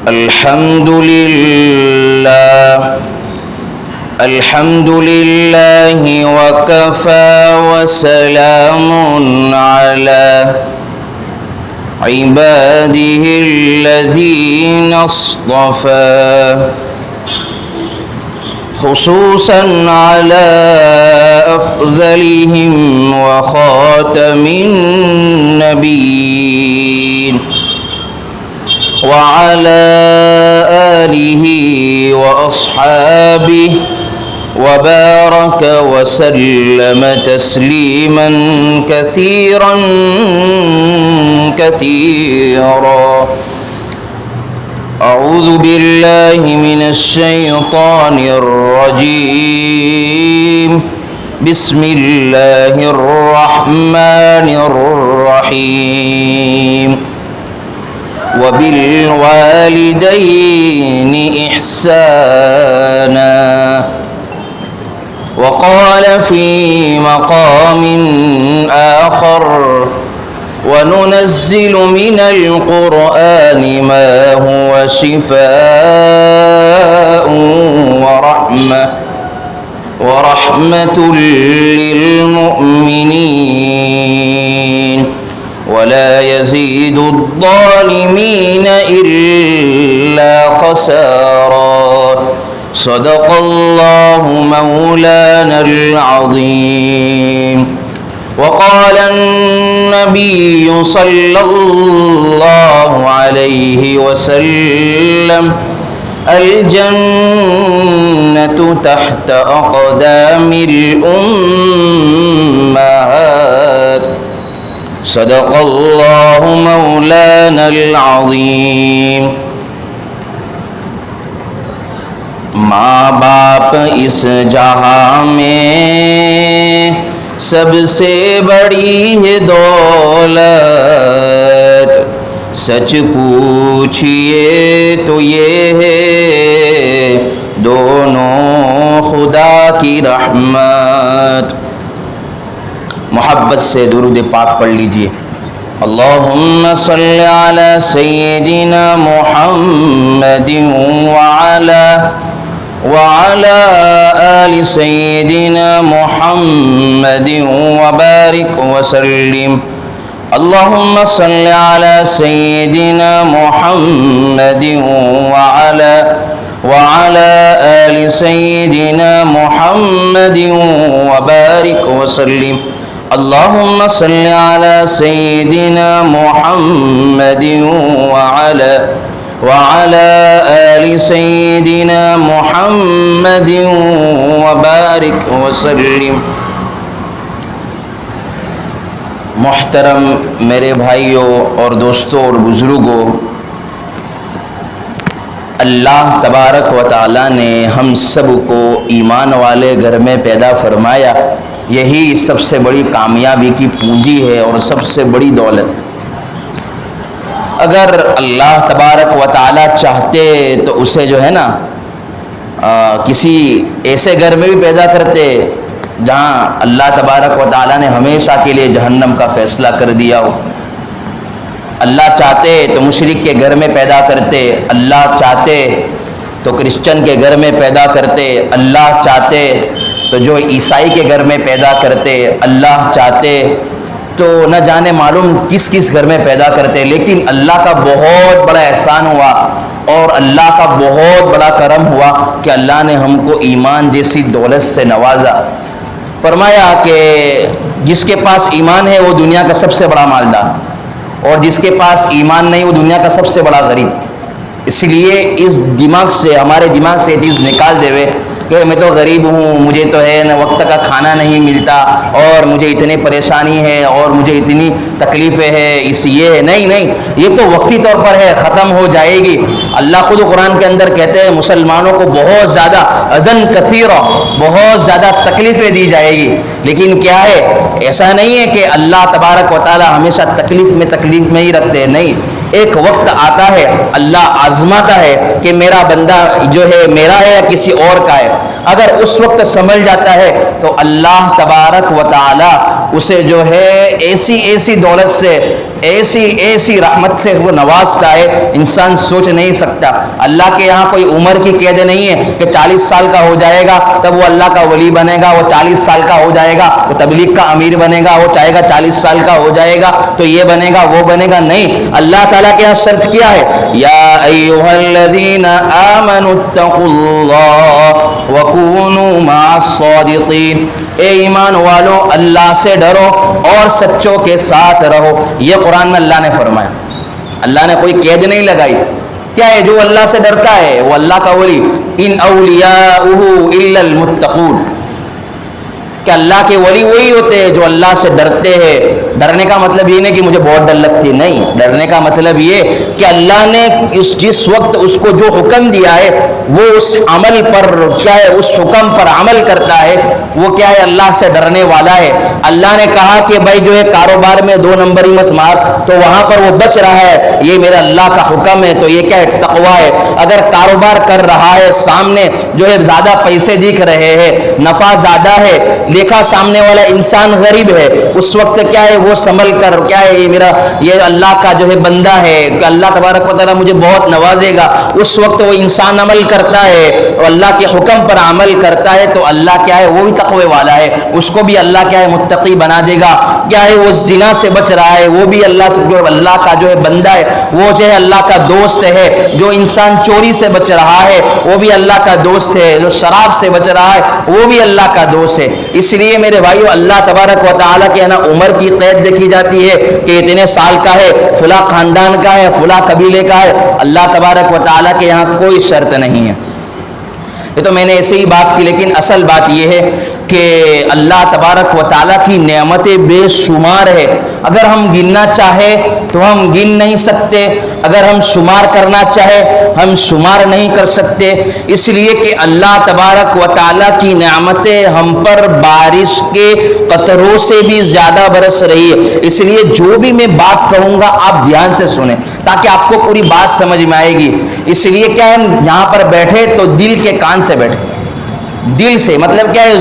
الحمد لله وكفى وسلام على عباده الذين اصطفى خصوصا على أفضلهم وخاتم النبيين وعلى آله وأصحابه وبارك وسلم تسليما كثيرا أعوذ بالله من الشيطان الرجيم بسم الله الرحمن الرحيم وبالوالدين إحسانا. وقال في مقام آخر وننزل من القرآن ما هو شفاء ورحمة للمؤمنين ولا يزيد الظالمين إلا خسارا. صدق الله مولانا العظيم. وقال النبي صلى الله عليه وسلم الجنة تحت أقدام الأمهات. صدق الله مولانا العظيم. ماں باپ اس جہاں میں سب سے بڑی ہے دولت، سچ پوچھئے تو یہ ہے دونوں خدا کی رحمت. محبت سے درود پاک پڑھ لیجئے. اللہم صلی علی سیدنا محمد وعلى آل سيدنا محمد وبارك وسلم. اللهم صل على سيدنا محمد وعلى آل سيدنا محمد وبارك وسلم. اللهم صل على سيدنا محمد وعلى آل سيدنا محمد وبارك وسلم. محترم میرے بھائیوں اور دوستوں اور بزرگوں، اللہ تبارک و تعالیٰ نے ہم سب کو ایمان والے گھر میں پیدا فرمایا. یہی سب سے بڑی کامیابی کی پونجی ہے اور سب سے بڑی دولت ہے. اگر اللہ تبارک و تعالیٰ چاہتے تو اسے جو ہے نا کسی ایسے گھر میں بھی پیدا کرتے جہاں اللہ تبارک و تعالیٰ نے ہمیشہ کے لیے جہنم کا فیصلہ کر دیا ہو. اللہ چاہتے تو مشرک کے گھر میں پیدا کرتے، اللہ چاہتے تو کرسچن کے گھر میں پیدا کرتے، اللہ چاہتے تو جو عیسائی کے گھر میں پیدا کرتے، اللہ چاہتے تو نہ جانے معلوم کس کس گھر میں پیدا کرتے. لیکن اللہ کا بہت بڑا احسان ہوا اور اللہ کا بہت بڑا کرم ہوا کہ اللہ نے ہم کو ایمان جیسی دولت سے نوازا. فرمایا کہ جس کے پاس ایمان ہے وہ دنیا کا سب سے بڑا مالدار، اور جس کے پاس ایمان نہیں وہ دنیا کا سب سے بڑا غریب. اس لیے اس دماغ سے، ہمارے دماغ سے یہ چیز نکال دے ہوئے کہ میں تو غریب ہوں، مجھے تو ہے نا وقت کا کھانا نہیں ملتا اور مجھے اتنی پریشانی ہے اور مجھے اتنی تکلیفیں ہے، یہ ہے. نہیں، یہ تو وقتی طور پر ہے، ختم ہو جائے گی. اللہ خود قرآن کے اندر کہتے ہیں مسلمانوں کو بہت زیادہ اذن کثیرہ، بہت زیادہ تکلیفیں دی جائے گی. لیکن کیا ہے، ایسا نہیں ہے کہ اللہ تبارک و تعالی ہمیشہ تکلیف میں ہی رکھتے ہیں. نہیں، ایک وقت آتا ہے اللہ آزماتا ہے کہ میرا بندہ جو ہے میرا ہے یا کسی اور کا ہے. اگر اس وقت سنبھل جاتا ہے تو اللہ تبارک و تعالی اسے جو ہے ایسی دولت سے، ایسی رحمت سے وہ نوازتا ہے، انسان سوچ نہیں سکتا۔ اللہ کے یہاں کوئی عمر کی قید نہیں ہے کہ 40 سال کا ہو جائے گا تب وہ اللہ کا ولی بنے گا، وہ 40 سال کا ہو جائے گا وہ تبلیغ کا امیر بنے گا، وہ چاہے گا 40 سال کا ہو جائے گا تو یہ بنے گا وہ بنے گا، نہیں۔ اللہ تعالیٰ کے یہاں شرط کیا ہے؟ یا ایھا الذین آمنوا اتقوا اللہ وکونوا مع الصادقین، اے ایمان والو اللہ سے ڈرو اور سچوں کے ساتھ رہو۔ یہ قرآن میں اللہ نے فرمایا، اللہ نے کوئی قید نہیں لگائی۔ کیا ہے؟ جو اللہ سے ڈرتا ہے وہ اللہ کا ولی، ان اولیاؤہ الا المتقون، کہ اللہ کے ولی وہی ہوتے ہیں جو اللہ سے ڈرتے ہیں۔ ڈرنے کا مطلب یہ نہیں کہ مجھے بہت ڈر لگتی ہے، نہیں، ڈرنے کا مطلب یہ کہ اللہ نے جس وقت اس کو جو حکم دیا ہے وہ اس عمل پر کیا ہے، اس حکم پر عمل کرتا ہے، وہ کیا ہے، اللہ سے ڈرنے والا ہے۔ اللہ نے کہا کہ بھائی جو ہے کاروبار میں 2 نمبری مت مار، تو وہاں پر وہ بچ رہا ہے، یہ میرا اللہ کا حکم ہے، تو یہ کیا ہے، تقویٰ ہے۔ اگر کاروبار کر رہا ہے، سامنے جو ہے زیادہ پیسے دکھ رہے ہیں، نفع زیادہ ہے، دیکھا سامنے والا انسان غریب ہے، اس وقت کیا ہے وہ سنبھل کر کیا ہے، یہ اللہ کا جو ہے بندہ ہے کہ اللہ تبارک و تعالیٰ مجھے بہت نوازے گا، اس وقت وہ انسان عمل کرتا ہے اور اللہ کے حکم پر عمل کرتا ہے تو اللہ کیا ہے، وہ بھی تقوی والا ہے، اس کو بھی اللہ کیا ہے متقی بنا دے گا۔ کیا ہے، وہ زنا سے بچ رہا ہے، وہ بھی اللہ سے جو اللہ کا جو ہے بندہ ہے، وہ جو ہے اللہ کا دوست ہے۔ جو انسان چوری سے بچ رہا ہے وہ بھی اللہ کا دوست ہے، جو شراب سے بچ رہا ہے وہ بھی اللہ کا دوست ہے۔ اس لیے میرے بھائیو، اللہ تبارک و تعالیٰ کے نا عمر کی قید دیکھی جاتی ہے کہ اتنے سال کا ہے، فلاں خاندان کا ہے، فلاں قبیلے کا ہے۔ اللہ تبارک و تعالیٰ کے یہاں کوئی شرط نہیں ہے۔ یہ تو میں نے ایسے ہی بات کی، لیکن اصل بات یہ ہے کہ اللہ تبارک و تعالیٰ کی نعمتیں بے شمار ہے۔ اگر ہم گننا چاہے تو ہم گن نہیں سکتے، اگر ہم شمار کرنا چاہے ہم شمار نہیں کر سکتے، اس لیے کہ اللہ تبارک و تعالیٰ کی نعمتیں ہم پر بارش کے قطروں سے بھی زیادہ برس رہی ہے۔ اس لیے جو بھی میں بات کہوں گا آپ دھیان سے سنیں تاکہ آپ کو پوری بات سمجھ میں آئے گی۔ اس لیے کیا ہے، یہاں پر بیٹھے تو دل کے کان سے بیٹھے، دل سے مطلب کیا ہے،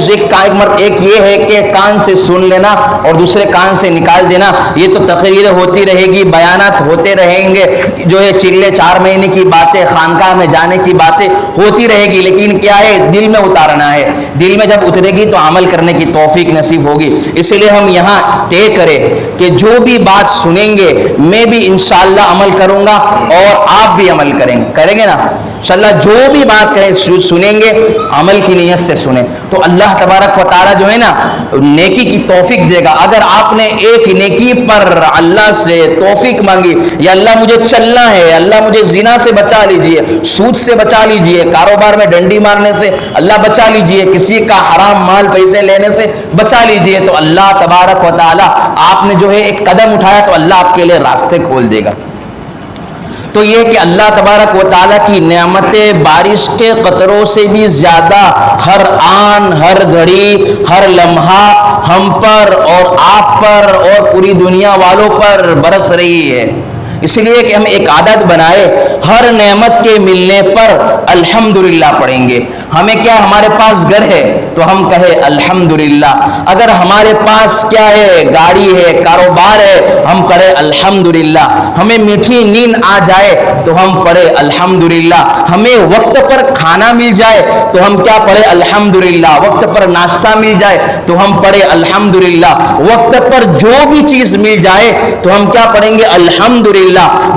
ایک یہ ہے کہ کان سے سن لینا اور دوسرے کان سے نکال دینا، یہ تو تقریریں ہوتی رہے گی، بیانات ہوتے رہیں گے، جو ہے چلے 4 مہینے کی باتیں، خانقاہ میں جانے کی باتیں ہوتی رہے گی، لیکن کیا ہے، دل میں اتارنا ہے۔ دل میں جب اترے گی تو عمل کرنے کی توفیق نصیب ہوگی۔ اس لیے ہم یہاں طے کریں کہ جو بھی بات سنیں گے میں بھی انشاءاللہ عمل کروں گا اور آپ بھی عمل کریں گے نا انشاءاللہ۔ جو بھی بات کہیں سنیں گے عمل کی نیت سے سنیں تو اللہ تبارک و تعالیٰ جو ہے نا نیکی کی توفیق دے گا۔ اگر آپ نے ایک نیکی پر اللہ سے توفیق مانگی، یا اللہ مجھے چلنا ہے، اللہ مجھے زنا سے بچا لیجئے، سود سے بچا لیجئے، کاروبار میں ڈنڈی مارنے سے اللہ بچا لیجئے، کسی کا حرام مال پیسے لینے سے بچا لیجئے، تو اللہ تبارک و تعالیٰ آپ نے جو ہے ایک قدم اٹھایا تو اللہ آپ کے لیے راستے کھول دے گا۔ تو یہ کہ اللہ تبارک و تعالیٰ کی نعمتیں بارش کے قطروں سے بھی زیادہ ہر آن، ہر گھڑی، ہر لمحہ ہم پر اور آپ پر اور پوری دنیا والوں پر برس رہی ہے۔ اس لیے کہ ہم ایک عادت بنائے، ہر نعمت کے ملنے پر الحمدللہ پڑھیں گے۔ ہمیں کیا، ہمارے پاس گھر ہے تو ہم کہیں الحمدللہ، اگر ہمارے پاس کیا ہے، گاڑی ہے، کاروبار ہے، ہم کریں الحمدللہ، ہمیں میٹھی نیند آ جائے تو ہم پڑھیں الحمدللہ، ہمیں وقت پر کھانا مل جائے تو ہم کیا پڑھیں الحمدللہ، وقت پر ناشتہ مل جائے تو ہم پڑھیں الحمدللہ، وقت پر جو بھی چیز مل جائے تو ہم کیا پڑھیں گے الحمدللہ۔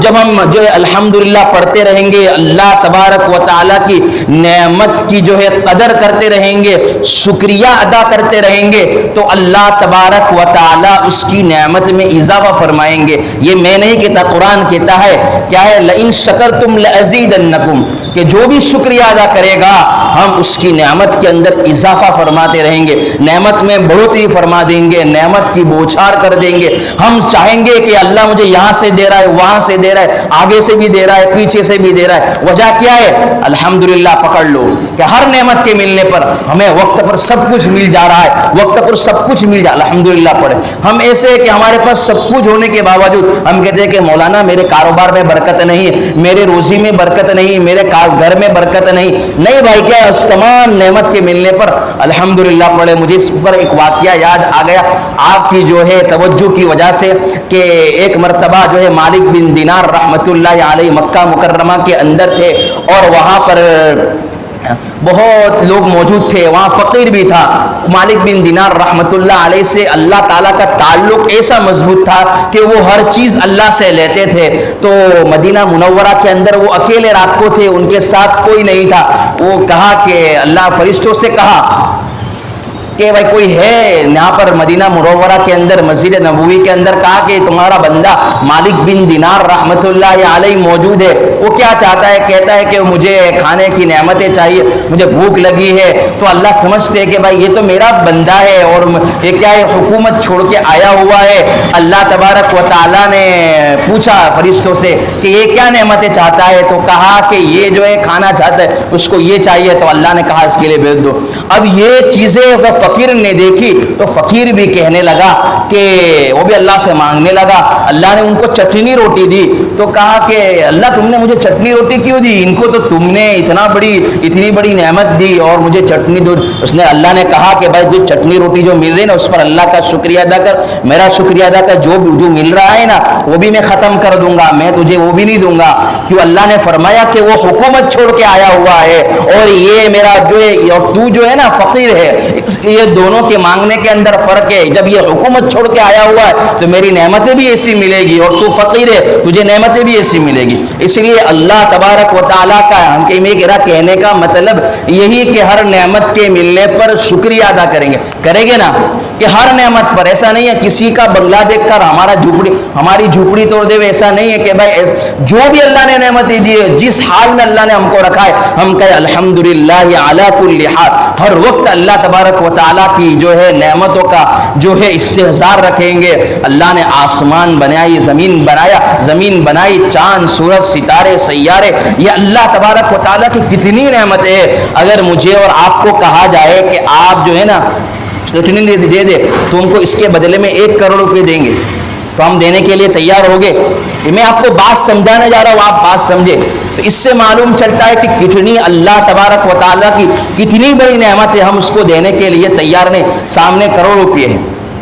جب ہم جو ہے الحمدللہ پڑھتے رہیں گے، اللہ تبارک و تعالیٰ کی نعمت کی جو ہے قدر کرتے رہیں گے، شکریہ ادا کرتے رہیں گے تو اللہ تبارک و تعالیٰ اس کی نعمت میں اضافہ فرمائیں گے۔ یہ میں نہیں کہتا، قرآن کہتا ہے کیا ہے، لئن شکرتم لأزیدنکم، کہ جو بھی شکریہ ادا کرے گا ہم اس کی نعمت کے اندر اضافہ فرماتے رہیں گے، نعمت میں بڑھوتری فرما دیں گے، نعمت کی بوچھار کر دیں گے۔ ہم چاہیں گے کہ اللہ مجھے یہاں سے دے رہا ہے، وہاں سے دے رہا ہے، آگے سے بھی دے رہا ہے، پیچھے سے بھی دے رہا ہے، وجہ کیا ہے، الحمدللہ پکڑ لو کہ ہر نعمت کے ملنے پر ہمیں وقت پر سب کچھ مل جا رہا ہے، وقت پر سب کچھ مل جا، الحمدللہ پڑھے۔ ہم ایسے کہ ہمارے پاس سب کچھ ہونے کے باوجود ہم کہتے ہیں کہ مولانا میرے کاروبار میں برکت نہیں ہے، میرے روزی میں برکت نہیں ہے، میرے گھر میں برکت نہیں بھائی، کیا اس تمام نعمت کے ملنے پر الحمدللہ پڑھے۔ مجھے اس پر ایک واقعہ یاد آ گیا آپ کی جو ہے توجہ کی وجہ سے، کہ ایک مرتبہ جو ہے مالک بن دینار رحمت اللہ علیہ مکہ مکرمہ کے اندر تھے، اور وہاں پر بہت لوگ موجود تھے، وہاں فقیر بھی تھا۔ مالک بن دینار رحمت اللہ علیہ سے اللہ تعالیٰ کا تعلق ایسا مضبوط تھا کہ وہ ہر چیز اللہ سے لیتے تھے۔ تو مدینہ منورہ کے اندر وہ اکیلے رات کو تھے، ان کے ساتھ کوئی نہیں تھا۔ وہ کہا کہ اللہ فرشتوں سے کہا کہ بھائی کوئی ہے یہاں پر مدینہ منورہ کے اندر مسجد نبوی کے اندر، کہا کہ تمہارا بندہ مالک بن دینار رحمت اللہ علیہ موجود ہے، وہ کیا چاہتا ہے؟ کہتا ہے کہ مجھے کھانے کی نعمتیں چاہیے، مجھے بھوک لگی ہے۔ تو اللہ سمجھتے کہ بھائی یہ تو میرا بندہ ہے، اور یہ کیا ہے، حکومت چھوڑ کے آیا ہوا ہے۔ اللہ تبارک و تعالیٰ نے پوچھا فرشتوں سے کہ یہ کیا نعمتیں چاہتا ہے؟ تو کہا کہ یہ جو ہے کھانا چاہتا ہے، اس کو یہ چاہیے۔ تو اللہ نے کہا اس کے لیے بھیج دو۔ اب یہ چیزیں فقیر نے دیکھی تو فقیر بھی کہنے لگا کہ وہ بھی اللہ سے مانگنے لگا۔ اللہ نے ان کو چٹنی روٹی دی تو کہا کہ اللہ تم نے مجھے چٹنی روٹی کیوں دی؟ ان کو تو تم نے اتنی بڑی نعمت دی اور مجھے چٹنی دو۔ اس نے اللہ نے کہا کہ بھائی جو چٹنی روٹی جو مل رہی نا، اس پر اللہ کا شکریہ ادا کر، میرا شکریہ ادا کر۔ جو مل رہا ہے نا وہ بھی میں ختم کر دوں گا، میں تجھے وہ بھی نہیں دوں گا۔ کیوں؟ اللہ نے فرمایا کہ وہ حکومت چھوڑ کے آیا ہوا ہے، اور یہ میرا جو ہے اور تو جو ہے نا فقیر ہے۔ یہ دونوں کے مانگنے کے اندر فرق ہے۔ جب یہ حکومت چھوڑ کے آیا ہوا ہے تو میری نعمتیں بھی ایسی ملے گی، اور تو فقیر ہے تجھے نعمتیں بھی ایسی ملے گی۔ اس لیے اللہ تبارک و تعالیٰ کا میرا کہنے کا مطلب یہی کہ ہر نعمت کے ملنے پر شکریہ ادا کریں گے نا، کہ ہر نعمت پر ایسا نہیں ہے کسی کا بنگلہ دیکھ کر ہماری جھوپڑی توڑ دے، ایسا نہیں ہے کہ بھائی جو بھی اللہ نے نعمتیں دی ہے، جس حال میں اللہ نے ہم کو رکھا ہے، ہم کہیں الحمدللہ علی کل حال۔ ہر وقت اللہ تبارک و تعالیٰ کی جو ہے نعمتوں کا جو ہے استحضار رکھیں گے۔ اللہ نے آسمان بنائی، زمین بنائی، چاند سورج ستارے سیارے، یہ اللہ تبارک و تعالیٰ کی کتنی نعمتیں ہیں۔ اگر مجھے اور آپ کو کہا جائے کہ آپ جو ہے نا کتنی دے دے تو ہم کو اس کے بدلے میں 1 کروڑ روپے دیں گے، تو ہم دینے کے لیے تیار ہو گئے؟ میں آپ کو بات سمجھانے جا رہا ہوں، آپ بات سمجھے تو اس سے معلوم چلتا ہے کہ کتنی اللہ تبارک و تعالیٰ کی کتنی بڑی نعمت ہے، ہم اس کو دینے کے لیے تیار نہیں۔ سامنے کروڑ روپے ہیں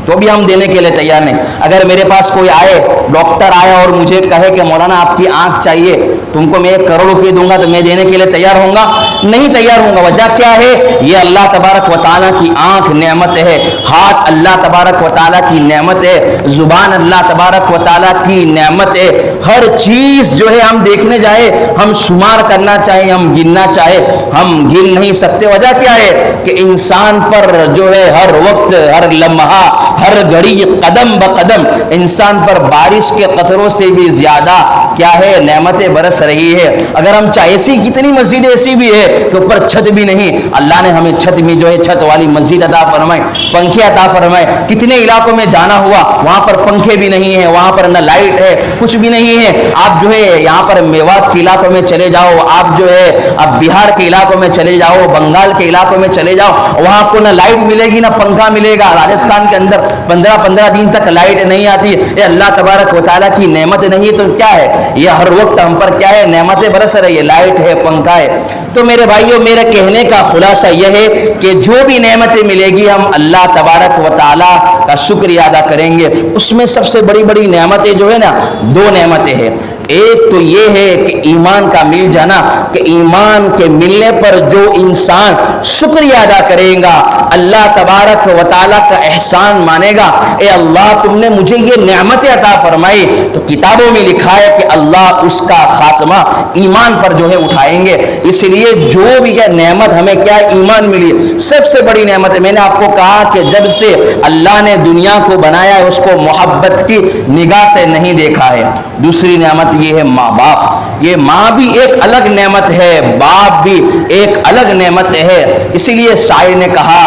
تو بھی ہم دینے کے لیے تیار نہیں۔ اگر میرے پاس کوئی آئے، ڈاکٹر آیا اور مجھے کہے کہ مولانا آپ کی آنکھ چاہیے، تم کو میں 1 کروڑ روپے دوں گا، تو میں دینے کے لیے تیار ہوں گا؟ نہیں تیار ہوں گا۔ وجہ کیا ہے؟ یہ اللہ تبارک و تعالیٰ کی آنکھ نعمت ہے، ہاتھ اللہ تبارک و تعالیٰ کی نعمت ہے، زبان اللہ تبارک و تعالیٰ کی نعمت ہے۔ ہر چیز جو ہے ہم دیکھنے جائے، ہم شمار کرنا چاہے، ہم گننا چاہے، ہم گن نہیں سکتے۔ وجہ کیا ہے؟ کہ انسان پر جو ہے ہر وقت، ہر لمحہ، ہر گھڑی، قدم بقدم انسان پر بارش کے قطروں سے بھی زیادہ کیا ہے؟ نعمتیں برس رہی ہے۔ اگر ہم چاہے ایسی کتنی مسجد ایسی بھی ہے کہ اوپر چھت بھی نہیں، اللہ نے ہمیں چھت میں جو ہے چھت والی مسجد عطا فرمائے، پنکھے عطا فرمائے۔ کتنے علاقوں میں جانا ہوا وہاں پر پنکھے بھی نہیں ہیں، وہاں پر نہ لائٹ ہے، کچھ بھی نہیں ہے۔ آپ جو ہے یہاں پر میوات کے علاقوں میں چلے جاؤ، آپ جو ہے آپ بہار کے علاقوں میں چلے جاؤ، بنگال کے علاقوں میں چلے جاؤ، وہاں کو نہ لائٹ ملے گی نہ پنکھا ملے گا۔ راجستھان کے اندر 15 دن تک لائٹ نہیں آتی۔ یہ اللہ تبارک و تعالیٰ کی نعمت نہیں ہے تو کیا ہے؟ یہ ہر وقت ہم پر کیا ہے؟ نعمتیں برس رہی ہے، لائٹ ہے، پنکھا ہے۔ تو میرے بھائیوں، میرے کہنے کا خلاصہ یہ ہے کہ جو بھی نعمتیں ملے گی ہم اللہ تبارک و تعالیٰ کا شکریہ ادا کریں گے۔ اس میں سب سے بڑی نعمتیں جو ہے نا، 2 نعمتیں ہیں۔ ایک تو یہ ہے کہ ایمان کا مل جانا، کہ ایمان کے ملنے پر جو انسان شکریہ ادا کرے گا، اللہ تبارک و تعالیٰ کا احسان مانے گا، اے اللہ تم نے مجھے یہ نعمتیں عطا فرمائی، تو کتابوں میں لکھا ہے کہ اللہ اس کا خاتمہ ایمان پر جو ہے اٹھائیں گے۔ اس لیے جو بھی یہ نعمت ہمیں کیا ہے؟ ایمان ملی، سب سے بڑی نعمت ہے۔ میں نے آپ کو کہا کہ جب سے اللہ نے دنیا کو بنایا ہے اس کو محبت کی نگاہ سے نہیں دیکھا ہے۔ دوسری نعمت یہ ہے ماں باپ۔ یہ ماں بھی ایک الگ نعمت ہے، باپ بھی ایک الگ نعمت ہے۔ اسی لیے شاعر نے کہا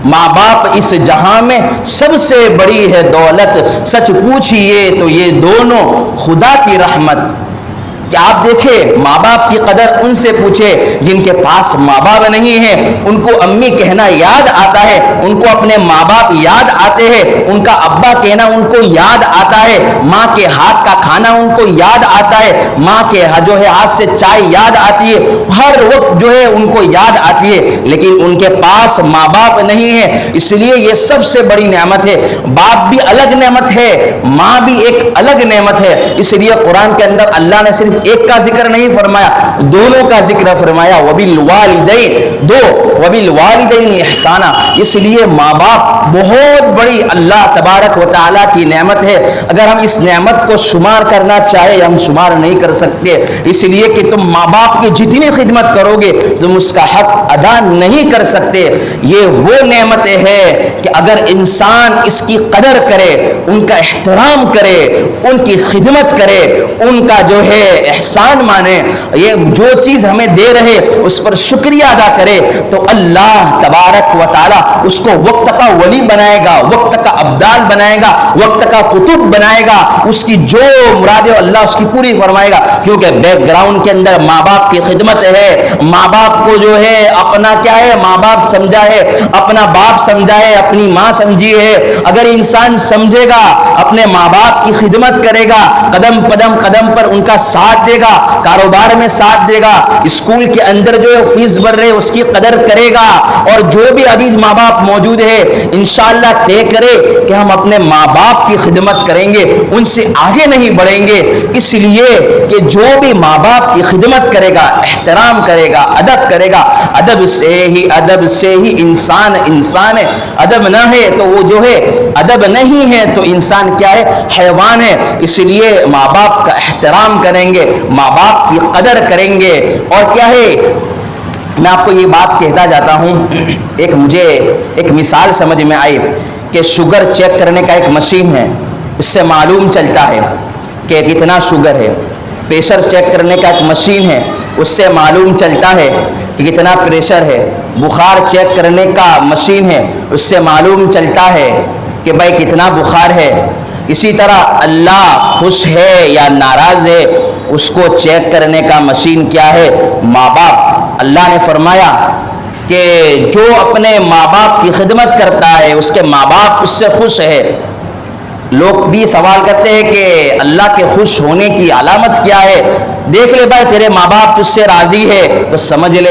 ماں باپ اس جہاں میں سب سے بڑی ہے دولت، سچ پوچھئے تو یہ دونوں خدا کی رحمت۔ کہ آپ دیکھیں ماں باپ کی قدر ان سے پوچھے جن کے پاس ماں باپ نہیں ہیں، ان کو امی کہنا یاد آتا ہے، ان کو اپنے ماں باپ یاد آتے ہیں، ان کا ابا کہنا ان کو یاد آتا ہے، ماں کے ہاتھ کا کھانا ان کو یاد آتا ہے، ماں کے جو ہے ہاتھ سے چائے یاد آتی ہے، ہر وقت جو ہے ان کو یاد آتی ہے، لیکن ان کے پاس ماں باپ نہیں ہے۔ اس لیے یہ سب سے بڑی نعمت ہے۔ باپ بھی الگ نعمت ہے، ماں بھی ایک الگ نعمت ہے۔ اس لیے قرآن کے اندر اللہ نے صرف ایک کا ذکر نہیں فرمایا، دونوں کا ذکر فرمایا، وَبِالْوَالِدَيْنِ دو وَبِالْوَالِدَيْنِ احسانا۔ اس لیے ماں باپ بہت بڑی اللہ تبارک و تعالیٰ کی نعمت ہے۔ اگر ہم اس نعمت کو شمار کرنا چاہے ہم شمار نہیں کر سکتے، اس لیے کہ تم ماں باپ کی جتنی خدمت کرو گے تم اس کا حق ادا نہیں کر سکتے۔ یہ وہ نعمت ہے کہ اگر انسان اس کی قدر کرے، ان کا احترام کرے، ان کی خدمت کرے، ان کا جو ہے احسان مانے، یہ جو چیز ہمیں دے رہے اس پر شکریہ ادا کرے، تو اللہ تبارک و تعالی اس کو وقت کا ولی بنائے گا، وقت کا ابدال بنائے گا، وقت کا قطب بنائے گا، اس کی جو مراد ہے اللہ اس کی پوری فرمائے گا، کیونکہ بیک گراؤنڈ کے اندر ماں باپ کی خدمت ہے۔ ماں باپ کو جو ہے اپنا کیا ہے، ماں باپ سمجھا ہے، اپنا باپ سمجھا ہے، اپنی ماں سمجھی ہے۔ اگر انسان سمجھے گا، اپنے ماں باپ کی خدمت کرے گا، قدم پر ان کا ساتھ دے گا، کاروبار میں ساتھ دے گا، اسکول کے اندر جو فیس بھر رہے اس کی قدر کرے گا، اور جو بھی ابھی ماں باپ موجود ہے انشاءاللہ طے کرے کہ ہم اپنے ماں باپ کی خدمت کریں گے، ان سے آگے نہیں بڑھیں گے۔ اس لیے کہ جو بھی ماں باپ کی خدمت کرے گا، احترام کرے گا، ادب کرے گا، ادب سے ہی انسان ہے۔ ادب نہ ہے تو وہ جو ہے ادب نہیں ہے تو انسان کیا ہے، حیوان ہے۔ اس لیے ماں باپ کا احترام کریں گے، ماں باپ کی قدر کریں گے۔ اور کیا ہے، میں آپ کو یہ بات کہتا جاتا ہوں، مجھے ایک مثال سمجھ میں آئی کہ شوگر چیک کرنے کا ایک مشین ہے، اس سے معلوم چلتا ہے کہ کتنا شوگر ہے۔ پریشر چیک کرنے کا ایک مشین ہے، اس سے معلوم چلتا ہے کہ کتنا پریشر ہے۔ بخار چیک کرنے کا مشین ہے، اس سے معلوم چلتا ہے کہ بھائی کتنا بخار ہے۔ اسی طرح اللہ خوش ہے یا ناراض ہے اس کو چیک کرنے کا مشین کیا ہے، ماں باپ۔ اللہ نے فرمایا کہ جو اپنے ماں باپ کی خدمت کرتا ہے اس کے ماں باپ اس سے خوش ہے۔ لوگ بھی سوال کرتے ہیں کہ اللہ کے خوش ہونے کی علامت کیا ہے؟ دیکھ لے بھائی تیرے ماں باپ تجھ سے راضی ہے تو سمجھ لے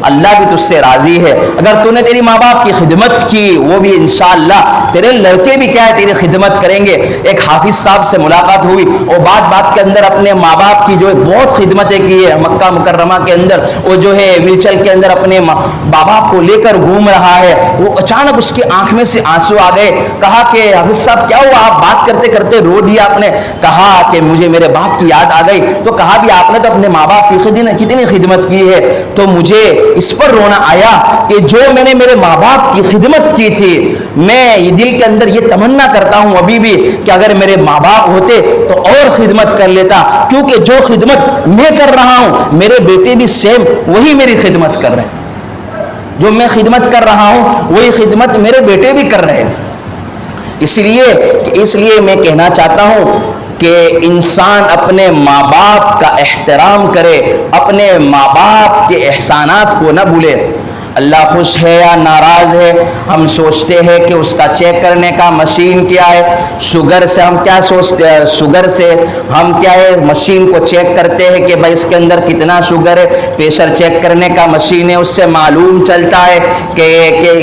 اللہ بھی تجھ سے راضی ہے۔ اگر تو نے تیری ماں باپ کی خدمت کی وہ بھی انشاءاللہ تیرے لڑکے بھی کیا ہے تیری خدمت کریں گے۔ ایک حافظ صاحب سے ملاقات ہوئی اور بات کے اندر اپنے ماں باپ کی جو ہے بہت خدمتیں کی ہے۔ مکہ مکرمہ کے اندر وہ جو ہے ویلچر کے اندر اپنے ماں باپ کو لے کر گھوم رہا ہے، وہ اچانک اس کی آنکھ میں سے آنسو آ گئے۔ کہا کہ حافظ صاحب کیا ہوا؟ آپ بات کرتے کرتے رو دیا آپ نے۔ کہا کہ مجھے میرے باپ کی یاد آ گئی۔ تو کہا بھی آپ نے تو اپنے ماں باپ کی کتنی خدمت کی ہے، تو مجھے اس پر رونا آیا کہ جو میں نے میرے ماں باپ کی خدمت کی تھی، میں یہ دل کے اندر یہ تمنا کرتا ہوں ابھی بھی کہ اگر میرے ماں باپ ہوتے تو اور خدمت کر لیتا، کیونکہ جو خدمت میں کر رہا ہوں میرے بیٹے بھی سیم وہی میری خدمت کر رہے ہیں، جو میں خدمت کر رہا ہوں وہی خدمت میرے بیٹے بھی کر رہے ہیں۔ اس لیے میں کہنا چاہتا ہوں کہ انسان اپنے ماں باپ کا احترام کرے، اپنے ماں باپ کے احسانات کو نہ بھولے۔ اللہ خوش ہے یا ناراض ہے ہم سوچتے ہیں کہ اس کا چیک کرنے کا مشین کیا ہے۔ شوگر سے ہم کیا سوچتے ہیں، شوگر سے ہم کیا ہے مشین کو چیک کرتے ہیں کہ بھائی اس کے اندر کتنا شوگر ہے۔ پریشر چیک کرنے کا مشین ہے، اس سے معلوم چلتا ہے کہ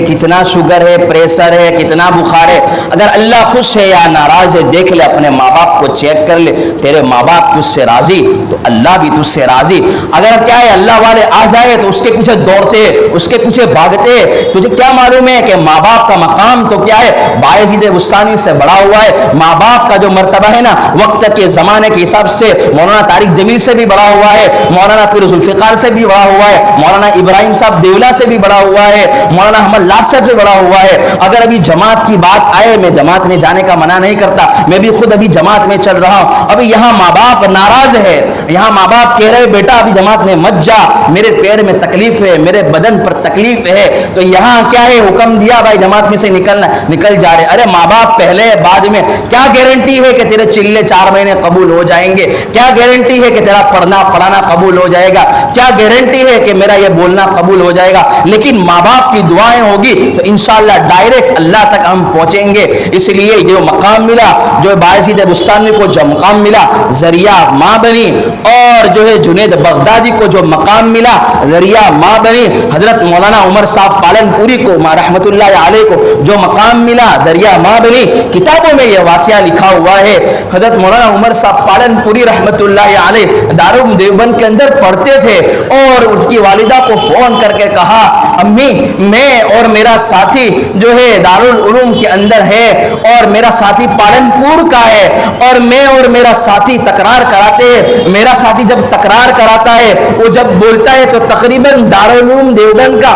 کتنا شوگر ہے، پریشر ہے، کتنا بخار ہے۔ اگر اللہ خوش ہے یا ناراض ہے دیکھ لے، اپنے ماں باپ کو چیک کر لے، تیرے ماں باپ تجھ سے راضی تو اللہ بھی تجھ سے راضی۔ اگر کیا ہے اللہ والے آ جائے تو اس کے پیچھے دوڑتے، اس کے پیچھے بھاگتے، تجھے کیا معلوم ہے کہ ماں باپ کا مقام تو کیا ہے بایزید بستانی سے بڑا ہوا ہے۔ ماں باپ کا جو مرتبہ ہے نا وقت کے زمانے کے حساب سے مولانا طارق جمیل سے بھی بڑا ہوا ہے، مولانا پیر ذوالفقار سے بھی بڑا ہوا ہے، مولانا ابراہیم صاحب دیولا سے بھی بڑا ہوا ہے، مولانا احمد لاٹ سے بھی بڑا ہوا ہے۔ اگر ابھی جماعت کی بات آئے، میں جماعت میں جانے کا منع نہیں کرتا، میں بھی خود ابھی جماعت میں چل رہا ہوں۔ ابھی یہاں ماں باپ ناراض ہے، یہاں ماں باپ کہہ رہے بیٹا ابھی جماعت میں مت جا، میرے پیر میں تکلیف ہے، میرے بدن پر تکلیف ہے تو یہاں کیا ہے حکم دیا بھائی جماعت میں سے نکلنا, نکل جا رہے. ارے ماں باپ پہلے بعد میں, کیا گارنٹی ہے کہ تیرے چلے 4 مہینے قبول ہو جائیں گے؟ کیا گارنٹی ہے کہ تیرا پڑھنا پڑھانا قبول ہو جائے گا؟ کیا گارنٹی ہے کہ میرا یہ بولنا قبول ہو جائے گا؟ لیکن ماں باپ کی دعائیں ہوگی تو انشاءاللہ ڈائریکٹ اللہ تک ہم پہنچیں گے. اس لیے جو مقام ملا, جو بایزید بستانی کو جو مقام ملا ذریعہ ماں بنی, اور جو ہے جنید بغدادی کو جو مقام ملا ذریعہ ماں بنی, حضرت مولانا عمر صاحب پالن پوری کو رحمت اللہ علیہ کو جو مقام ملا ذریعہ ماں بنی. کتابوں میں یہ واقعہ لکھا ہوا ہے. حضرت مولانا عمر صاحب پالن پوری رحمت اللہ علیہ دارالعلوم دیوبند کے اندر پڑھتے تھے, اور ان کی والدہ کو فون کر کے کہا, امی میں اور میرا ساتھی جو ہے دارالعلوم کے اندر ہے, اور میرا ساتھی پالن پور کا ہے, اور میں اور میرا ساتھی تکرار کراتے ہیں. میرا ساتھی جب تکرار کراتا ہے, وہ جب بولتا ہے تو تقریباً دارالعلوم دیوبند کا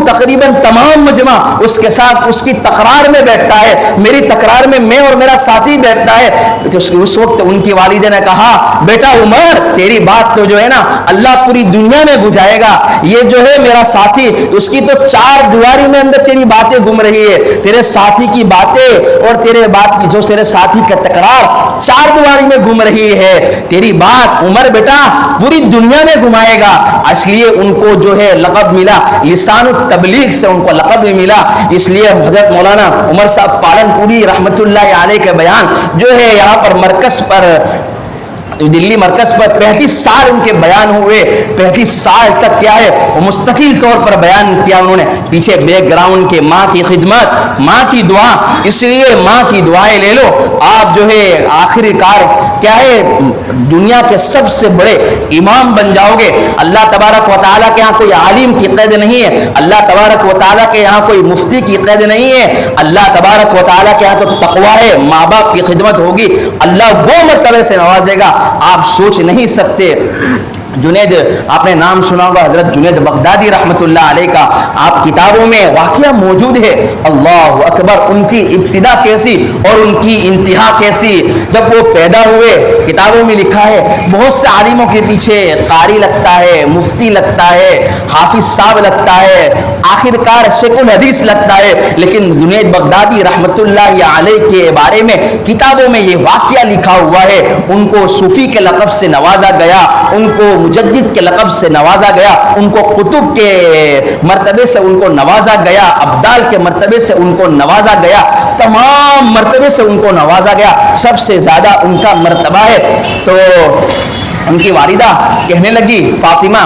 تقریباً تمام مجمع اس کے ساتھ اس کی تکرار میں بیٹھتا ہے, میری تکرار میں اور میرا ساتھی بیٹھتا ہے. تو اس وقت ان کی والدہ نے کہا, بیٹا عمر تیری بات تو جو ہے نا اللہ پوری دنیا میں گجائے گا. یہ جو ہے میرا ساتھی, اس کی تو 4 دیواری میں اندر تیری باتیں گم رہی ہے. تیرے ساتھی کی باتیں اور تیرے بات جو تیرے ساتھی کا تکرار 4 دیواری میں گم رہی ہے. تیری بات عمر بیٹا پوری دنیا میں گھمائے گا. اس لیے ان کو جو ہے لقب ملا, لسان التبلیغ سے ان کو لقب بھی ملا. اس لیے حضرت مولانا عمر صاحب پالن پوری رحمت اللہ علیہ کے بیان جو ہے یہاں پر مرکز پر, دلی مرکز پر 35 سال ان کے بیان ہوئے. 35 سال تک کیا ہے وہ مستقل طور پر بیان کیا انہوں نے. پیچھے بیک گراؤنڈ کے ماں کی خدمت, ماں کی دعا, اس لیے ماں کی دعائیں لے لو. آپ جو ہے آخر کار کیا ہے دنیا کے سب سے بڑے امام بن جاؤ گے. اللہ تبارک و تعالیٰ کے یہاں کوئی عالم کی قید نہیں ہے, اللہ تبارک و تعالیٰ کے یہاں کوئی مفتی کی قید نہیں ہے. اللہ تبارک و تعالیٰ کے یہاں تو تقویٰ ہے, ماں باپ کی خدمت ہوگی, اللہ وہ مرتبے سے نوازے گا آپ سوچ نہیں سکتے. جنید, آپ نے نام سنا ہوگا حضرت جنید بغدادی رحمت اللہ علیہ کا, آپ کتابوں میں واقعہ موجود ہے. اللہ اکبر, ان کی ابتدا کیسی اور ان کی انتہا کیسی. جب وہ پیدا ہوئے کتابوں میں لکھا ہے بہت سے عالموں کے پیچھے قاری لگتا ہے, مفتی لگتا ہے, حافظ صاحب لگتا ہے, آخر کار شیخ الحدیث لگتا ہے. لیکن جنید بغدادی رحمت اللہ علیہ کے بارے میں کتابوں میں یہ واقعہ لکھا ہوا ہے. ان کو صوفی کے لقب سے نوازا گیا, ان کو مجدد کے لقب سے نوازا گیا, ان کو قطب کے مرتبے سے ان کو نوازا گیا, ابدال کے مرتبے سے ان کو نوازا گیا, تمام مرتبے سے ان کو نوازا گیا. سب سے زیادہ ان کا مرتبہ ہے. تو ان کی والدہ کہنے لگی, فاطمہ,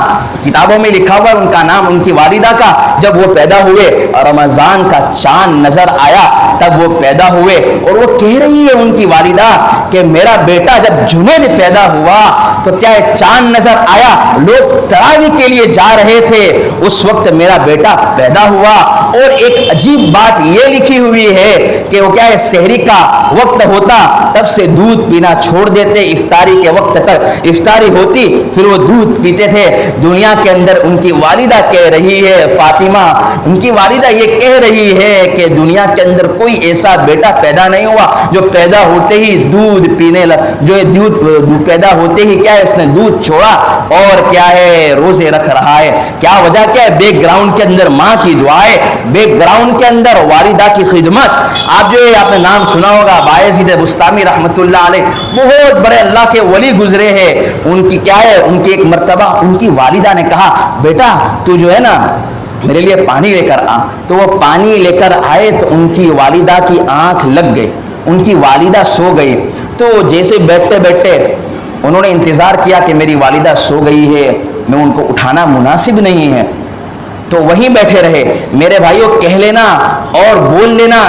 کتابوں میں لکھا ہوا ان کا نام ان کی والدہ کا, جب وہ پیدا ہوئے رمضان کا چاند نظر آیا تب وہ پیدا ہوئے, اور وہ کہہ رہی ہے ان کی والدہ کہ میرا بیٹا جب جنید پیدا ہوا تو کیا ہے چاند نظر آیا, لوگ تراویح کے لیے جا رہے تھے, اس وقت میرا بیٹا پیدا ہوا. اور ایک عجیب بات یہ لکھی ہوئی ہے کہ وہ کیا ہے سحری کا وقت ہوتا تب سے دودھ پینا چھوڑ دیتے, افطاری کے وقت تک افطاری ہوتی پھر وہ دودھ پیتے تھے. دنیا کے اندر ان کی والدہ کہہ رہی ہے, فاطمہ, ان کی والدہ یہ کہہ رہی ہے کہ دنیا کے اندر کوئی ایسا بیٹا پیدا نہیں ہوا جو پیدا ہوتے ہی دودھ پینے جو دودھ پیدا ہوتے ہی کیا ہے اس نے دودھ چھوڑا اور کیا ہے روزے رکھ رہا ہے. کیا وجہ کیا ہے؟ بیک گراؤنڈ کے اندر ماں کی دعائیں, بیک گراؤنڈ کے اندر والدہ کی خدمت. آپ جو ہے آپ نے نام سنا ہوگا بایزید بستانی رحمت اللہ علیہ, بہت بڑے اللہ کے ولی گزرے ہیں. ان کی کیا ہے ان کی ایک مرتبہ ان کی والدہ نے کہا, بیٹا تو جو ہے نا میرے لیے پانی لے کر آ. تو وہ پانی لے کر آئے تو ان کی والدہ کی آنکھ لگ گئی, ان کی والدہ سو گئی. تو جیسے بیٹھتے بیٹھتے انہوں نے انتظار کیا کہ میری والدہ سو گئی ہے, میں ان کو اٹھانا مناسب نہیں ہے, تو وہیں بیٹھے رہے. میرے بھائیوں کہہ لینا اور بول لینا,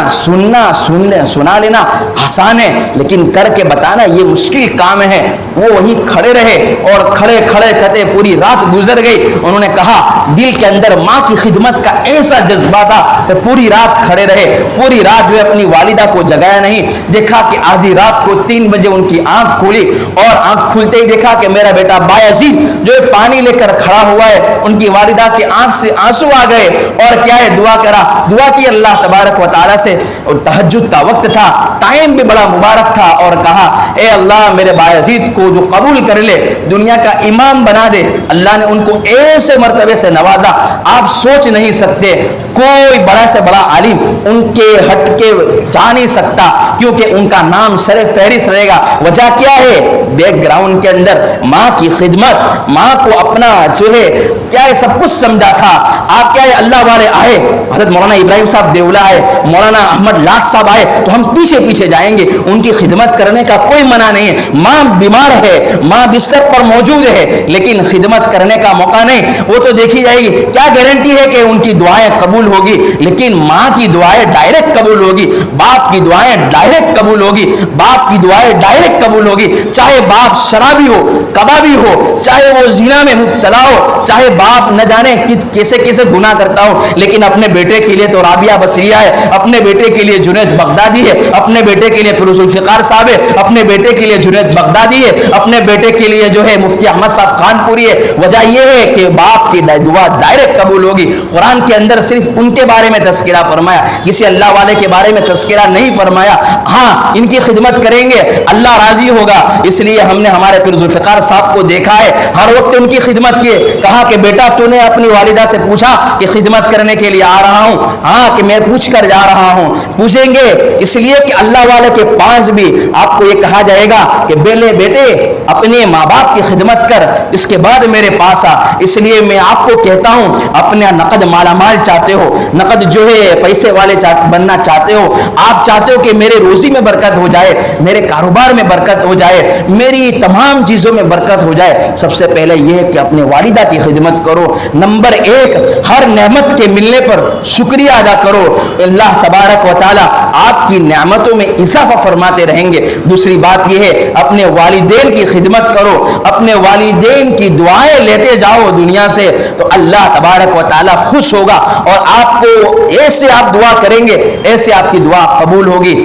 سنا لینا آسان ہے, لیکن کر کے بتانا یہ مشکل کام ہے. وہ وہیں کھڑے رہے اور کھڑے کہتے پوری رات گزر گئی. انہوں نے کہا دل کے اندر ماں کی خدمت کا ایسا جذبہ تھا کہ پوری رات کھڑے رہے, پوری رات جو ہے اپنی والدہ کو جگایا نہیں. دیکھا کہ آدھی رات کو 3 بجے ان کی آنکھ کھلی, اور آنکھ کھلتے ہی دیکھا کہ میرا بیٹا بایزید جو ہے پانی لے کر کھڑا ہوا ہے. ان کی والدہ کی آنکھ سے آنسو آ گئے اور کیا ہے دعا کرا، دعا کی اللہ تبارک و تعالیٰ سے، اور تہجد کا وقت تھا، ٹائم بھی بڑا مبارک تھا، اور کہا اے اللہ میرے بایزید کو جو قبول کر لے، دنیا کا امام بنا دے۔ اللہ نے ان کو ایسے مرتبے سے نوازا آپ سوچ نہیں سکتے، کوئی بڑا سے بڑا عالم ان کے ہٹ کے جا نہیں سکتا، کیونکہ ان کا نام سر فہرست رہے گا۔ وجہ کیا ہے؟ بیک گراؤنڈ کے اندر ماں کی خدمت، ماں کو اپنا جو ہے کیا ہے سب کچھ سمجھا تھا۔ آپ کیا ہے اللہ والے آئے، حضرت مولانا ابراہیم صاحب دیولا آئے، مولانا احمد لاٹ صاحب آئے تو ہم پیچھے پیچھے جائیں گے، ان کی خدمت کرنے کا کوئی منع نہیں ہے۔ ماں بیمار ہے، ماں بستر پر موجود ہے، لیکن خدمت کرنے کا موقع نہیں، وہ تو دیکھی جائے گی۔ کیا گارنٹی ہے کہ ان کی دعائیں قبول ہوگی؟ لیکن ماں کی دعائیں ڈائریکٹ قبول ہوگی، باپ کی دعائیں ڈائریکٹ قبول ہوگی، باپ کی دعائیں ڈائریکٹ قبول ہوگی، چاہے باپ شرابی ہو، کبابی ہو، چاہے وہ زنا میں مبتلا ہو، چاہے باپ نہ جانے کیسے کیسے گناہ کرتا ہو، لیکن اپنے بیٹے کے لیے تو رابعہ بصریہ ہے، اپنے بیٹے کے لیے جنید بغدادی ہے، اپنے بیٹے کے لیے فیروز الفقار صاحب ہے، اپنے بیٹے کے لیے جنید بغدادی ہے، اپنے بیٹے کے لیے جو ہے مفتی احمد صاحب خانپوری ہے۔ وجہ یہ ہے کہ باپ کی دعا ڈائریکٹ قبول ہوگی۔ قرآن کے اندر صرف ان کے بارے میں تذکرہ فرمایا، کسی اللہ والے کے بارے میں تذکرہ نہیں فرمایا۔ ہاں ان کی خدمت کریں گے اللہ راضی ہوگا، اس لیے ہم نے ہمارے فیروز الفقار صاحب کو دیکھا ہے ہر وقت ان کی خدمت کیے۔ کہا کہ بیٹا تو نے اپنی والدہ سے پوچھا کہ خدمت کرنے کے لیے آ رہا ہوں؟ ہاں کہ میں پوچھ کر جا رہا ہوں۔ پوچھیں گے اس لیے کہ اللہ والے کے پاس بھی آپ کو یہ کہا جائے گا کہ بیٹے اپنے ماں باپ کی خدمت کر، اس کے بعد میرے پاس آ۔ اس لیے میں آپ کو کہتا ہوں اپنا نقد مالا مال چاہتے ہو، نقد جو ہے پیسے والے بننا چاہتے ہو، آپ چاہتے ہو کہ میرے روزی میں برکت ہو جائے، میرے کاروبار میں برکت ہو جائے، میری تمام چیزوں میں برکت ہو جائے، سب سے پہلے یہ ہے کہ اپنے والدہ کی خدمت کرو۔ نمبر ایک، ہر نعمت کے ملنے پر شکریہ ادا کرو، اللہ تبارک و تعالی آپ کی نعمتوں میں اضافہ فرماتے رہیں گے۔ دوسری بات یہ ہے اپنے والدین کی خدمت کرو، اپنے والدین کی دعائیں لیتے جاؤ دنیا سے، تو اللہ تبارک و تعالی خوش ہوگا، اور آپ کو ایسے آپ دعا کریں گے ایسے آپ کی دعا قبول ہوگی۔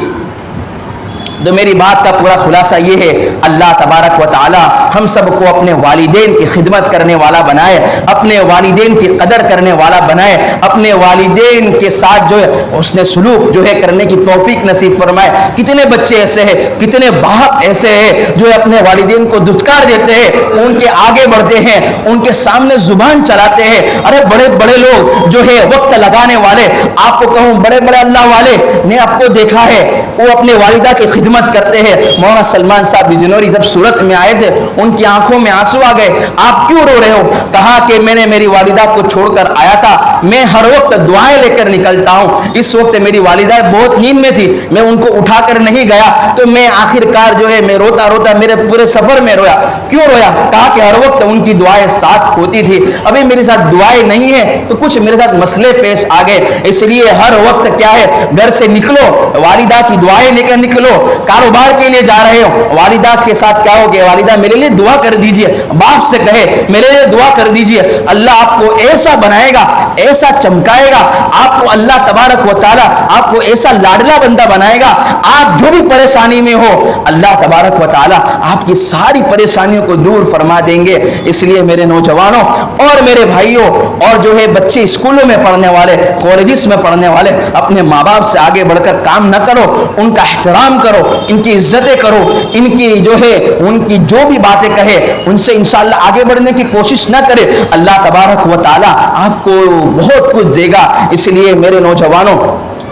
تو میری بات کا پورا خلاصہ یہ ہے اللہ تبارک و تعالی ہم سب کو اپنے والدین کی خدمت کرنے والا بنائے، اپنے والدین کی قدر کرنے والا بنائے، اپنے والدین کے ساتھ جو ہے حسن سلوک جو ہے کرنے کی توفیق نصیب فرمائے۔ کتنے بچے ایسے ہیں، کتنے باپ ایسے ہیں جو اپنے والدین کو دھتکار دیتے ہیں، ان کے آگے بڑھتے ہیں، ان کے سامنے زبان چلاتے ہیں۔ ارے بڑے بڑے لوگ جو ہے وقت لگانے والے، آپ کو کہوں بڑے بڑے اللہ والے نے آپ کو دیکھا ہے وہ اپنے والدہ کی خدمت کرتے ہیں۔ مولانا سلمان صاحب بجنوری جب صورت میں آئے تھے ان کی آنکھوں میں آنسو آ گئے، آپ کیوں رو رہے ہو؟ کہا کہ میں نے میری والدہ کو چھوڑ کر آیا تھا، میں ہر وقت دعائیں لے کر نکلتا ہوں، اس وقت میری والدہ بہت نیند میں تھی، میں ان کو اٹھا کر نہیں گیا، تو میں آخر کار جو ہے میں روتا روتا میرے پورے سفر میں رویا۔ کیوں رویا؟ کہا کہ ہر وقت ان کی دعائیں ساتھ ہوتی تھی، ابھی میرے ساتھ دعائیں نہیں ہیں تو کچھ میرے ساتھ مسئلے پیش آ گئے، اس لیے ہر وقت کیا ہے گھر سے نکلو والدہ کی دعائیں لے کر نکلو۔ کاروبار کے لیے جا رہے ہو والدہ کے ساتھ کیا ہو کہ والدہ میرے لیے دعا کر دیجئے، باپ سے کہے میرے لیے دعا کر دیجئے، اللہ آپ کو ایسا بنائے گا، ایسا چمکائے گا، آپ کو اللہ تبارک و تعالی آپ کو ایسا لاڈلا بندہ بنائے گا، آپ جو بھی پریشانی میں ہو اللہ تبارک و تعالی آپ کی ساری پریشانیوں کو دور فرما دیں گے۔ اس لیے میرے نوجوانوں اور میرے بھائیوں اور جو ہے بچے اسکولوں میں پڑھنے والے، کالجز میں پڑھنے والے، اپنے ماں باپ سے آگے بڑھ کر کام نہ کرو، ان کا احترام کرو، ان کی عزتیں کرو، ان کی جو ہے ان کی جو بھی باتیں کہے ان سے انشاءاللہ آگے بڑھنے کی کوشش نہ کرے، اللہ تبارک و تعالی آپ کو بہت کچھ دے گا۔ اس لیے میرے نوجوانوں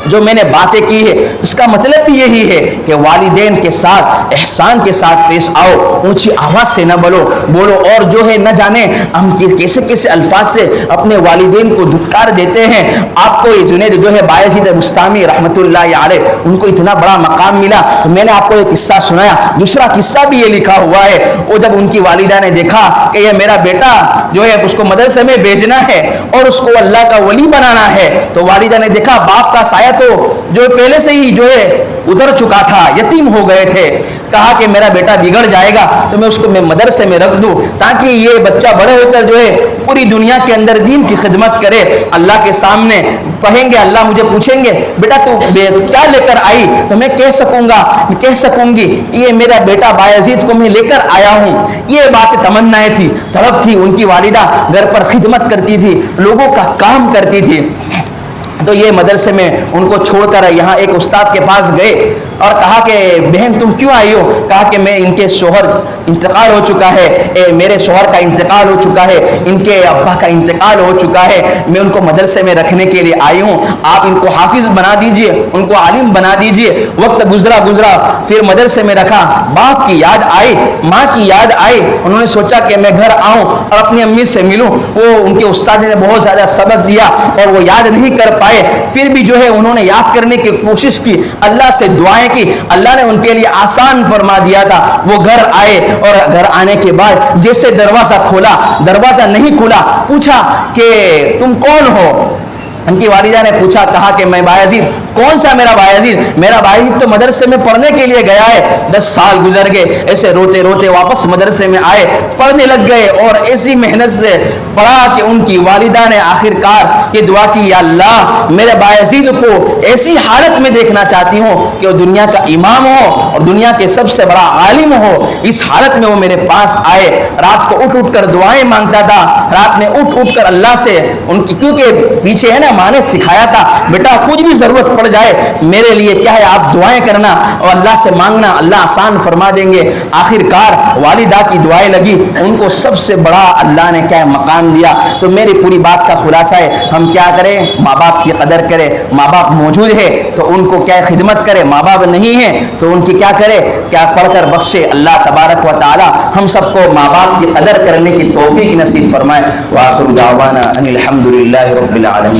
جو میں نے باتیں کی ہے اس کا مطلب بھی یہی ہے کہ والدین کے ساتھ احسان کے ساتھ پیش آؤ، اونچی آواز سے نہ بولو، اور جو ہے نہ جانے ہم کیسے کیسے الفاظ سے اپنے والدین کو دھتکار دیتے ہیں۔ آپ کو یہ جنید جو ہے بایزید بستامی رحمۃ اللہ علیہ ان کو اتنا بڑا مقام ملا، میں نے آپ کو ایک قصہ سنایا، دوسرا قصہ بھی یہ لکھا ہوا ہے، وہ جب ان کی والدہ نے دیکھا کہ یہ میرا بیٹا جو ہے اس کو مدرسے میں بھیجنا ہے اور اس کو اللہ کا ولی بنانا ہے، تو والدہ نے دیکھا باپ کا سایہ فرمایا تو جو پہلے سے ہی جو ہے ادھر چکا تھا، یتیم ہو گئے تھے، کہا کہ میرا بیٹا بگڑ جائے گا تو میں اس کو مدرسے میں رکھ دوں تاکہ یہ بچہ بڑے ہو کر جو ہے پوری دنیا کے اندر دین کی خدمت کرے، اللہ کے سامنے کہیں گے، اللہ مجھے پوچھیں گے بیٹا تو کیا لے کر آئی، تو میں کہہ سکوں گی یہ میرا بیٹا بایزید کو میں لے کر آیا ہوں۔ یہ بات تمنائیں تھی، طلب تھی۔ ان کی والدہ گھر پر خدمت کرتی تھی، لوگوں کا کام کرتی تھی، تو یہ مدرسے میں ان کو چھوڑ کر یہاں ایک استاد کے پاس گئے اور کہا کہ بہن تم کیوں آئی ہو؟ کہا کہ میں ان کے شوہر انتقال ہو چکا ہے، میرے شوہر کا انتقال ہو چکا ہے، ان کے ابا کا انتقال ہو چکا ہے، میں ان کو مدرسے میں رکھنے کے لیے آئی ہوں، آپ ان کو حافظ بنا دیجئے، ان کو عالم بنا دیجئے۔ وقت گزرا پھر مدرسے میں رکھا، باپ کی یاد آئی، ماں کی یاد آئی، انہوں نے سوچا کہ میں گھر آؤں اور اپنی امی سے ملوں۔ وہ ان کے استاد نے بہت زیادہ سبق دیا اور وہ یاد نہیں کر پائے، پھر بھی جو ہے انہوں نے یاد کرنے کی کوشش کی، اللہ سے دعائیں کی، اللہ نے ان کے لیے آسان فرما دیا تھا۔ وہ گھر آئے اور گھر آنے کے بعد جیسے دروازہ نہیں کھلا، پوچھا کہ تم کون ہو؟ ان کی والدہ نے پوچھا، کہا کہ میں بایزید۔ کون سا میرا بایزید؟ میرا بایزید تو مدرسے میں پڑھنے کے لیے گیا ہے، 10 سال گزر گئے، ایسے روتے روتے واپس مدرسے میں آئے، پڑھنے لگ گئے اور ایسی محنت سے پڑھا کہ ان کی والدہ نے آخر کار یہ دعا کی، یا اللہ میرے بایزید کو ایسی حالت میں دیکھنا چاہتی ہوں کہ وہ دنیا کا امام ہو اور دنیا کے سب سے بڑا عالم ہو، اس حالت میں وہ میرے پاس آئے۔ رات کو اٹھ کر دعائیں مانگتا تھا، رات میں اٹھ کر اللہ سے ان کی، کیونکہ پیچھے ہے نا ماں نے سکھایا تھا بیٹا کچھ بھی ضرورت پڑ جائے میرے لیے کیا ہے آپ دعائیں کرنا اور اللہ سے مانگنا، اللہ آسان فرما دیں گے۔ آخر کار والدہ کی دعائیں لگی، ان کو سب سے بڑا اللہ نے کیا مقام دیا۔ تو میری پوری بات کا خلاصہ ہے ہم کیا کریں، ماں باپ کی قدر کریں۔ ماں باپ موجود ہے تو ان کو کیا خدمت کرے، ماں باپ نہیں ہے تو ان کی کیا کرے، کیا پڑھ کر بخشے۔ اللہ تبارک و تعالی ہم سب کو ماں باپ کی قدر کرنے کی توفیق نصیب فرمائے۔ وآخر دعوانا ان الحمد للہ رب العالمین۔